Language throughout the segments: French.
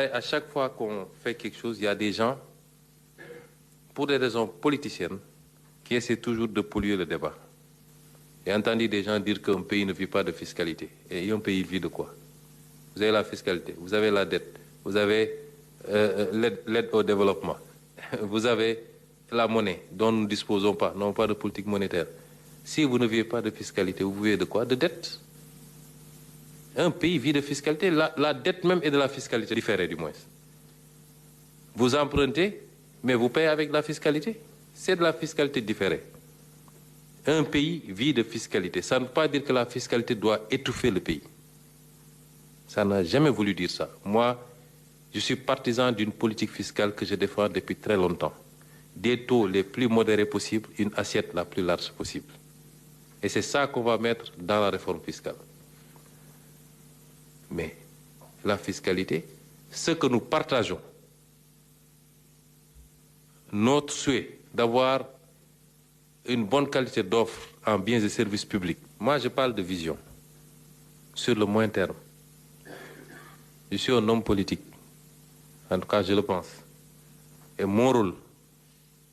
À chaque fois qu'on fait quelque chose, il y a des gens, pour des raisons politiciennes, qui essaient toujours de polluer le débat. J'ai entendu des gens dire qu'un pays ne vit pas de fiscalité. Et un pays vit de quoi? Vous avez la fiscalité, vous avez la dette, vous avez l'aide au développement, vous avez la monnaie dont nous ne disposons pas, non pas de politique monétaire. Si vous ne vivez pas de fiscalité, vous vivez de quoi? De dette. Un pays vit de fiscalité, la dette même est de la fiscalité différée du moins. Vous empruntez, mais vous payez avec la fiscalité. C'est de la fiscalité différée. Un pays vit de fiscalité. Ça ne veut pas dire que la fiscalité doit étouffer le pays. Ça n'a jamais voulu dire ça. Moi, je suis partisan d'une politique fiscale que je défends depuis très longtemps. Des taux les plus modérés possibles, une assiette la plus large possible. Et c'est ça qu'on va mettre dans la réforme fiscale. Mais la fiscalité, ce que nous partageons, notre souhait d'avoir une bonne qualité d'offre en biens et services publics. Moi, je parle de vision sur le moyen terme. Je suis un homme politique. En tout cas, je le pense. Et mon rôle,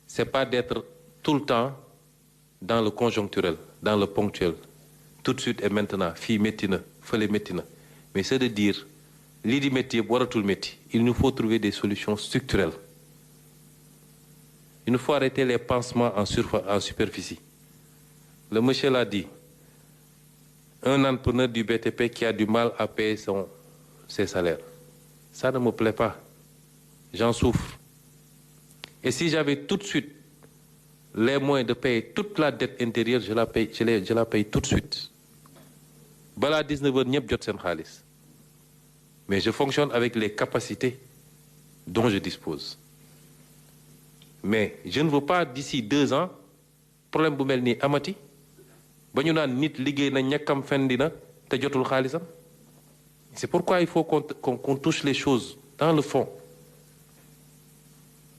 ce n'est pas d'être tout le temps dans le conjoncturel, dans le ponctuel. Tout de suite et maintenant, fille métina, fallait métina. Mais c'est de dire, l'idi métier, tout le métier. Il nous faut trouver des solutions structurelles. Il nous faut arrêter les pansements en superficie. Le monsieur l'a dit. Un entrepreneur du BTP qui a du mal à payer ses salaires. Ça ne me plaît pas. J'en souffre. Et si j'avais tout de suite les moyens de payer toute la dette intérieure, je la paye tout de suite. Bala 19 heures, mais je fonctionne avec les capacités dont je dispose. Mais je ne veux pas d'ici 2 ans, problème bu mel ni amati ba ñu naan nit liggéey na ñàkkam fendina te jotul xaalisam. C'est pourquoi il faut qu'on touche les choses dans le fond.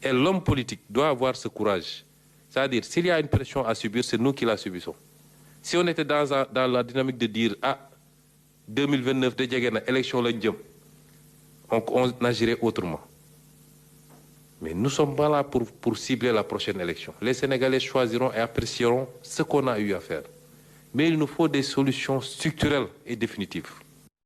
Et l'homme politique doit avoir ce courage. C'est-à-dire, s'il y a une pression à subir, c'est nous qui la subissons. Si on était dans la dynamique de dire « Ah, 2029, de jege na élection lañ jëm », on agirait autrement. Mais nous ne sommes pas là pour cibler la prochaine élection. Les Sénégalais choisiront et apprécieront ce qu'on a eu à faire. Mais il nous faut des solutions structurelles et définitives.